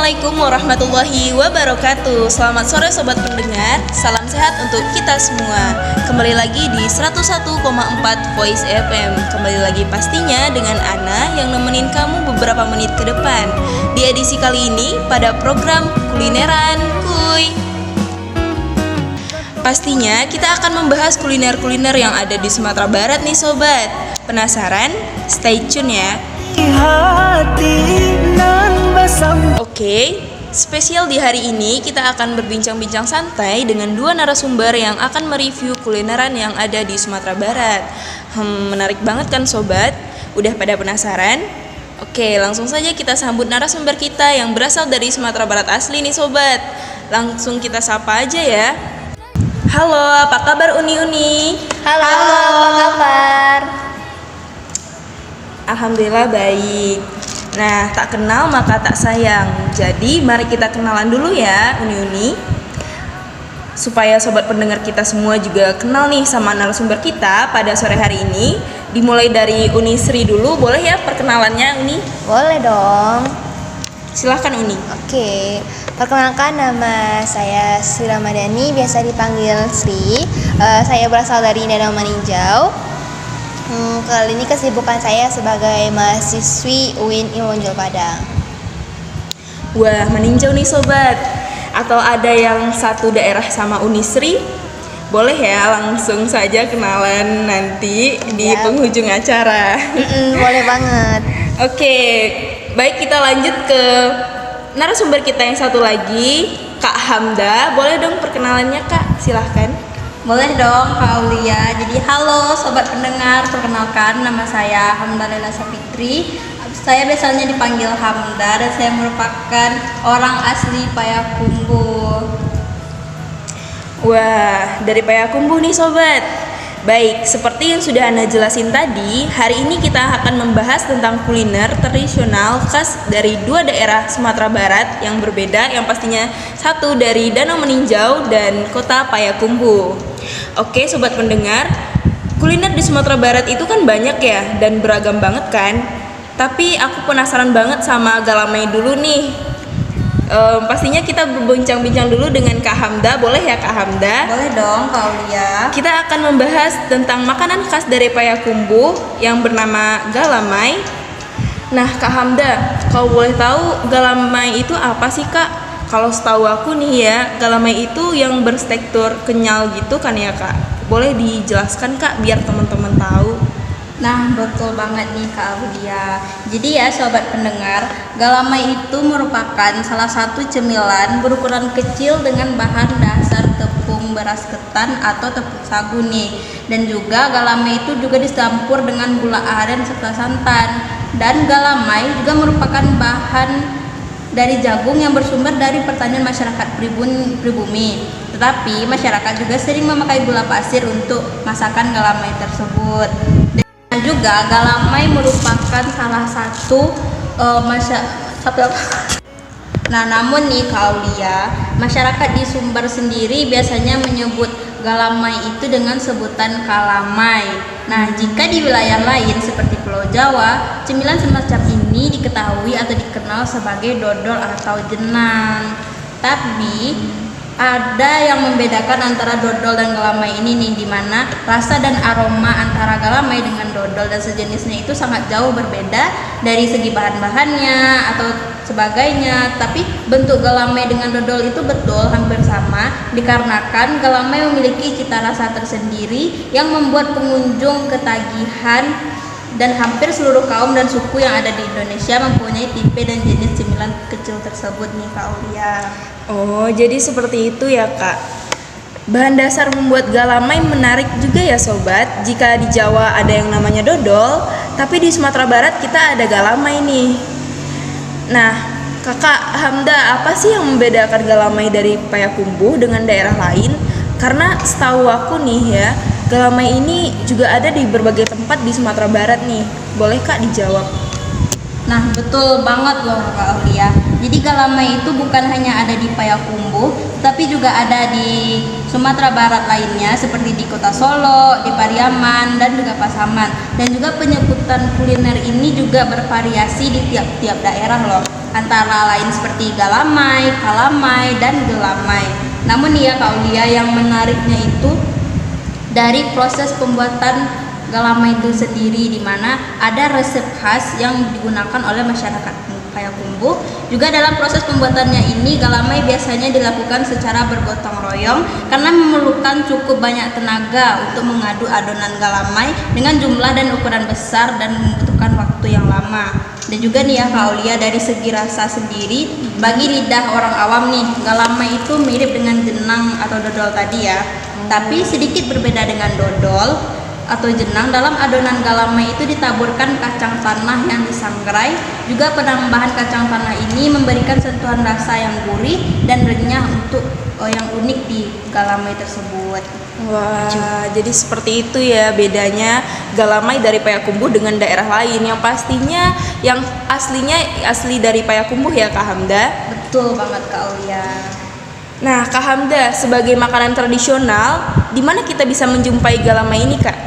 Assalamualaikum warahmatullahi wabarakatuh. Selamat sore sobat pendengar. Salam sehat untuk kita semua. Kembali lagi di 101,4 Voice FM. Kembali lagi pastinya dengan Ana yang nemenin kamu beberapa menit ke depan. Di edisi kali ini pada program Kulineran Kuy. Pastinya kita akan membahas kuliner-kuliner yang ada di Sumatera Barat nih sobat. Penasaran? Stay tune ya. Oke, spesial di hari ini kita akan berbincang-bincang santai dengan dua narasumber yang akan mereview kulineran yang ada di Sumatera Barat. Menarik banget kan sobat? Udah pada penasaran? Oke, langsung saja kita sambut narasumber kita yang berasal dari Sumatera Barat asli nih sobat. Langsung kita sapa aja ya. Halo, apa kabar Uni-Uni? Halo, apa kabar? Alhamdulillah baik. Nah, tak kenal maka tak sayang. Jadi mari kita kenalan dulu ya Uni-Uni, supaya sobat pendengar kita semua juga kenal nih sama narasumber kita pada sore hari ini. Dimulai dari Uni Sri dulu, boleh ya perkenalannya Uni? Boleh dong. Silahkan Uni. Oke, perkenalkan nama saya Sri Ramadhani, biasa dipanggil Sri. Saya berasal dari Danau Meninjau. Kali ini kesibukan saya sebagai mahasiswi UIN Ilmu Jual Padang. Wah, meninjau nih sobat. Atau ada yang satu daerah sama Unisri? Boleh ya langsung saja kenalan nanti di penghujung acara. Boleh banget. Oke, baik kita lanjut ke narasumber kita yang satu lagi, Kak Hamda. Boleh dong perkenalannya Kak, silahkan. Boleh dong Kak Aulia. Jadi halo sobat pendengar, perkenalkan nama saya Hamda Lela Sapitri. Saya biasanya dipanggil Hamda dan saya merupakan orang asli Payakumbuh. Wah, dari Payakumbuh nih sobat. Baik, seperti yang sudah Anda jelasin tadi, hari ini kita akan membahas tentang kuliner tradisional khas dari dua daerah Sumatera Barat yang berbeda, yang pastinya satu dari Danau Meninjau dan kota Payakumbuh. Oke sobat pendengar, kuliner di Sumatera Barat itu kan banyak ya dan beragam banget kan. Tapi aku penasaran banget sama galamai dulu nih. Pastinya kita berbincang-bincang dulu dengan Kak Hamda, boleh ya Kak Hamda? Boleh dong Kak Aulia. Kita akan membahas tentang makanan khas dari Payakumbuh yang bernama galamai. Nah Kak Hamda, kalau boleh tahu galamai itu apa sih Kak? Kalau setahu aku nih ya, galamai itu yang bertekstur kenyal gitu kan ya Kak? Boleh dijelaskan Kak biar teman-teman tahu. Nah betul banget nih Kak Aulia. Jadi ya sobat pendengar, galamai itu merupakan salah satu cemilan berukuran kecil dengan bahan dasar tepung beras ketan atau tepung sagu nih. Dan juga galamai itu juga dicampur dengan gula aren serta santan. Dan galamai juga merupakan bahan dari jagung yang bersumber dari pertanian masyarakat pribumi. Tetapi masyarakat juga sering memakai gula pasir untuk masakan galamai tersebut. Dan juga galamai merupakan salah satu Nah namun nih Kak Aulia, masyarakat di Sumber sendiri biasanya menyebut galamai itu dengan sebutan kalamai. Nah jika di wilayah lain seperti Pulau Jawa, cemilan semacam ini diketahui atau dikenal sebagai dodol atau jenang. Tapi ada yang membedakan antara dodol dan galamai ini nih, dimana rasa dan aroma antara galamai dengan dodol dan sejenisnya itu sangat jauh berbeda dari segi bahan-bahannya atau sebagainya. Tapi bentuk galamai dengan dodol itu betul hampir sama, dikarenakan galamai memiliki cita rasa tersendiri yang membuat pengunjung ketagihan. Dan hampir seluruh kaum dan suku yang ada di Indonesia mempunyai tipe dan jenis cemilan kecil tersebut nih Kak Aulia. Oh, jadi seperti itu ya Kak. Bahan dasar membuat galamai menarik juga ya sobat. Jika di Jawa ada yang namanya dodol, tapi di Sumatera Barat kita ada galamai nih. Nah, Kakak Hamda, apa sih yang membedakan galamai dari Payakumbuh dengan daerah lain? Karena setahu aku nih ya, galamai ini juga ada di berbagai tempat di Sumatera Barat nih. Boleh Kak dijawab? Nah betul banget loh Kak Aulia. Jadi galamai itu bukan hanya ada di Payakumbuh, tapi juga ada di Sumatera Barat lainnya seperti di Kota Solo, di Pariaman, dan juga Pasaman. Dan juga penyebutan kuliner ini juga bervariasi di tiap-tiap daerah loh. antara lain seperti galamai, kalamai, dan gelamai. Namun ya Kak Aulia, yang menariknya itu dari proses pembuatan galamai itu sendiri, di mana ada resep khas yang digunakan oleh masyarakat Payakumbuh. Juga dalam proses pembuatannya ini, galamai biasanya dilakukan secara bergotong royong karena memerlukan cukup banyak tenaga untuk mengaduk adonan galamai dengan jumlah dan ukuran besar dan membutuhkan waktu yang lama. Dan juga nih ya Kak Aulia, dari segi rasa sendiri, bagi lidah orang awam nih, galamai itu mirip dengan jenang atau dodol tadi ya. Tapi sedikit berbeda dengan dodol atau jenang. Dalam adonan galamai itu ditaburkan kacang tanah yang disangrai. Juga penambahan kacang tanah ini memberikan sentuhan rasa yang gurih dan renyah untuk yang unik di galamai tersebut. Wah, jadi seperti itu ya bedanya galamai dari Payakumbuh dengan daerah lain. Yang pastinya yang asli dari Payakumbuh ya Kak Hamda. Betul banget Kak Aulia. Nah Kak Hamda, sebagai makanan tradisional, di mana kita bisa menjumpai galamai ini Kak?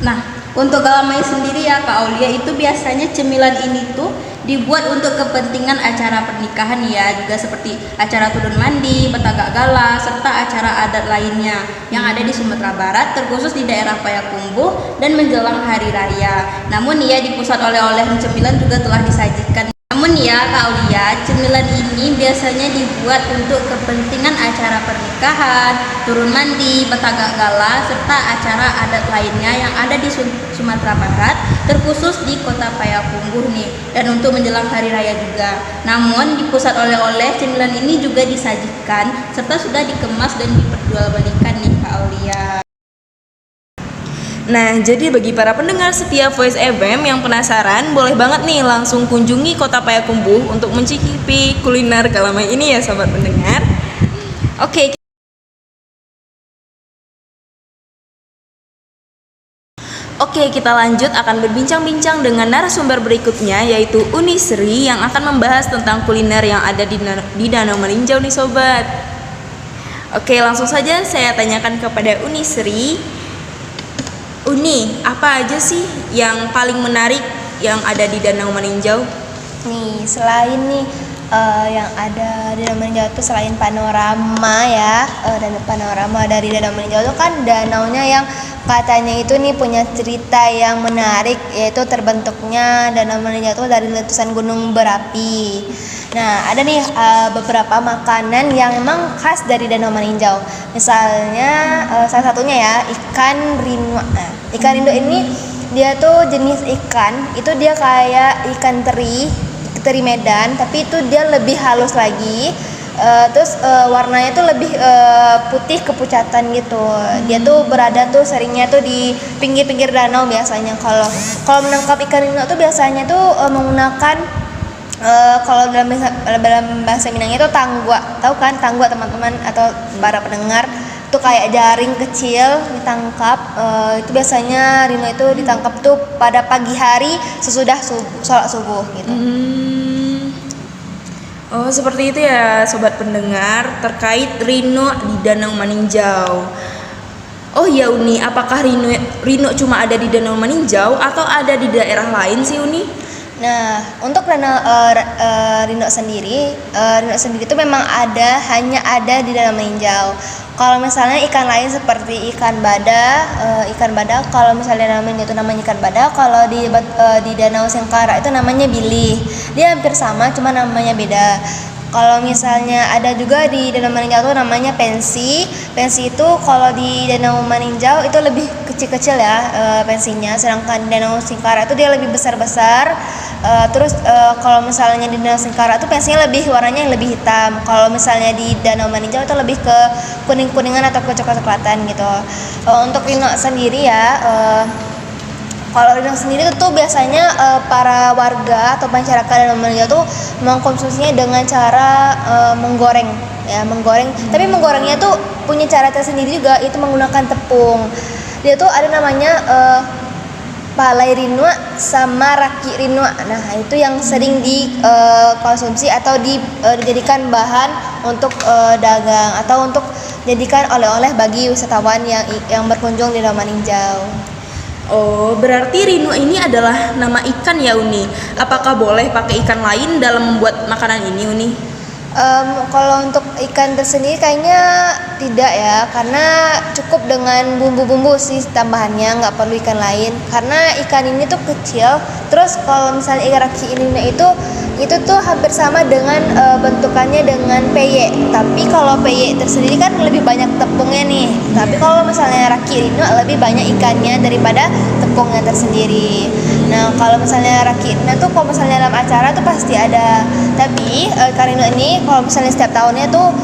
Nah, untuk galamai sendiri ya Kak Aulia, itu biasanya cemilan ini tuh dibuat untuk kepentingan acara pernikahan ya, juga seperti acara turun mandi, betagak gala, serta acara adat lainnya yang ada di Sumatera Barat, terkhusus di daerah Payakumbuh dan menjelang hari raya. Namun ya, di pusat oleh-oleh cemilan juga telah disajikan. Namun ya Kak Aulia, cemilan ini biasanya dibuat untuk kepentingan acara pernikahan, turun mandi, betagak gala, serta acara adat lainnya yang ada di Sumatera Barat, terkhusus di kota Payakumbuh nih, dan untuk menjelang hari raya juga. Namun di pusat oleh-oleh, cemilan ini juga disajikan serta sudah dikemas dan diperjualbelikan nih Kak Aulia. Nah, jadi bagi para pendengar setia Voice FM yang penasaran, boleh banget nih langsung kunjungi kota Payakumbuh untuk mencicipi kuliner galamai ini ya sobat pendengar. Oke. Oke, kita lanjut akan berbincang-bincang dengan narasumber berikutnya, yaitu Uni Sri yang akan membahas tentang kuliner yang ada di Danau Meninjau nih sobat. Oke, langsung saja saya tanyakan kepada Uni Sri. Uni, apa aja sih yang paling menarik yang ada di Danau Meninjau? Nih, selain nih yang ada di Danau Meninjau itu, selain panorama ya, dan panorama dari Danau Meninjau itu kan danaunya yang katanya itu nih punya cerita yang menarik, yaitu terbentuknya Danau Meninjau itu dari letusan gunung berapi. Nah, ada nih beberapa makanan yang memang khas dari Danau Meninjau. Misalnya salah satunya ya, ikan rinua. Nah, ikan rindu ini dia tuh jenis ikan, itu dia kayak ikan teri Medan, tapi itu dia lebih halus lagi. Terus warnanya tuh lebih putih kepucatan gitu. Dia tuh berada tuh seringnya tuh di pinggir-pinggir danau biasanya. Kalau menangkap ikan rindu tuh biasanya tuh menggunakan kalau dalam bahasa Minangnya itu tanggua. Tahu kan tanggua teman-teman atau para pendengar? Itu kayak jaring kecil ditangkap. Itu biasanya rindu itu ditangkap tuh pada pagi hari sesudah sholat subuh gitu. Oh, seperti itu ya sobat pendengar terkait rino di Danau Meninjau. Oh ya Uni, apakah rino cuma ada di Danau Meninjau atau ada di daerah lain sih Uni? Nah, untuk rino sendiri itu memang hanya ada di Danau Meninjau. Kalau misalnya ikan lain seperti ikan bada kalau misalnya namanya itu namanya ikan bada, kalau di Danau Singkara itu namanya bilih. Dia hampir sama, cuma namanya beda. Kalau misalnya ada juga di Danau Meninjau itu namanya pensi. Pensi itu kalau di Danau Meninjau itu lebih kecil-kecil ya pensinya, sedangkan di Danau Singkara itu dia lebih besar-besar. Terus kalau misalnya di Danau Singkara itu pensinya warnanya lebih hitam. Kalau misalnya di Danau Meninjau itu lebih ke kuning-kuningan atau ke coklat-coklatan gitu. Untuk rino sendiri ya, kalau rino sendiri itu tuh biasanya para warga atau masyarakat Danau Meninjau tuh mengkonsumsinya dengan cara menggoreng. Tapi menggorengnya tuh punya cara tersendiri juga, itu menggunakan tepung. Dia tuh ada namanya palai rinua sama raki rinua. Nah, itu yang sering dikonsumsi atau dijadikan bahan untuk dagang atau untuk jadikan oleh-oleh bagi wisatawan yang berkunjung di Danau Meninjau. Oh, berarti Rino ini adalah nama ikan ya Uni. Apakah boleh pakai ikan lain dalam membuat makanan ini Uni? Kalau untuk ikan tersendiri kayaknya tidak ya, karena cukup dengan bumbu-bumbu sih tambahannya, nggak perlu ikan lain. Karena ikan ini tuh kecil, terus kalau misalnya ikan raki ini itu tuh hampir sama dengan bentukannya dengan peye. Tapi kalau peye tersendiri kan lebih banyak tepungnya nih. Tapi kalau misalnya raki ini lebih banyak ikannya daripada tepungnya tersendiri. Nah kalau misalnya raki ini tuh kalau misalnya dalam acara tuh pasti ada. Tapi Karino ini kalau misalnya setiap tahunnya tuh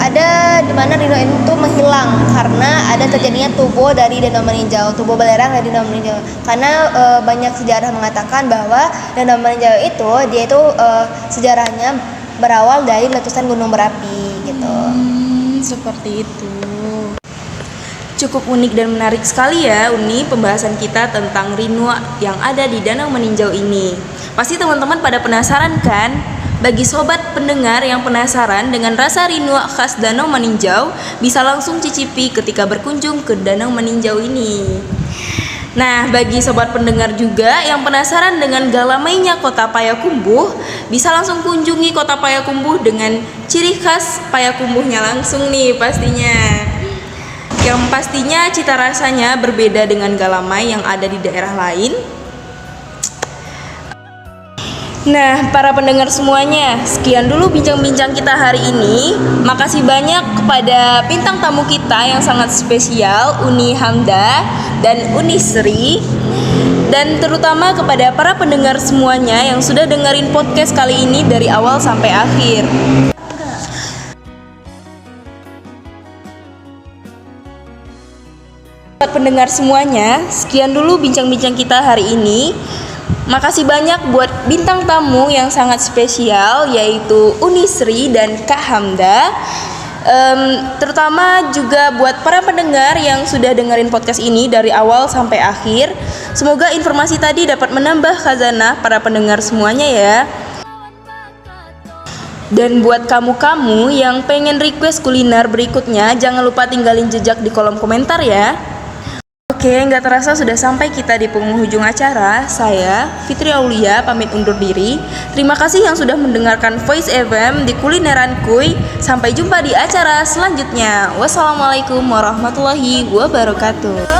ada di mana Rino ini tuh menghilang karena ada terjadinya tubuh dari Danau Meninjau, tubuh belerang dari Danau Meninjau. Karena banyak sejarah mengatakan bahwa Danau Meninjau itu dia itu sejarahnya berawal dari letusan gunung berapi gitu. Seperti itu. Cukup unik dan menarik sekali ya Uni pembahasan kita tentang Rino yang ada di Danau Meninjau ini. Pasti teman-teman pada penasaran kan? Bagi sobat pendengar yang penasaran dengan rasa Rino khas Danau Meninjau, bisa langsung cicipi ketika berkunjung ke Danau Meninjau ini. Nah, bagi sobat pendengar juga yang penasaran dengan galamainya kota Payakumbuh, bisa langsung kunjungi kota Payakumbuh dengan ciri khas Payakumbuhnya langsung nih pastinya. Yang pastinya cita rasanya berbeda dengan galamai yang ada di daerah lain. Nah, para pendengar semuanya, sekian dulu bincang-bincang kita hari ini. Makasih banyak kepada bintang tamu kita yang sangat spesial, Uni Hamda dan Uni Sri. Dan terutama kepada para pendengar semuanya yang sudah dengerin podcast kali ini dari awal sampai akhir. Buat pendengar semuanya, sekian dulu bincang-bincang kita hari ini. Makasih banyak buat bintang tamu yang sangat spesial, yaitu Uni Sri dan Kak Hamda. Terutama juga buat para pendengar yang sudah dengerin podcast ini dari awal sampai akhir. Semoga informasi tadi dapat menambah khazanah para pendengar semuanya ya. Dan buat kamu-kamu yang pengen request kuliner berikutnya, jangan lupa tinggalin jejak di kolom komentar ya. Oke, nggak terasa sudah sampai kita di penghujung acara. Saya, Fitri Aulia, pamit undur diri. Terima kasih yang sudah mendengarkan Voice FM di Kulineran Kuy. Sampai jumpa di acara selanjutnya. Wassalamualaikum warahmatullahi wabarakatuh.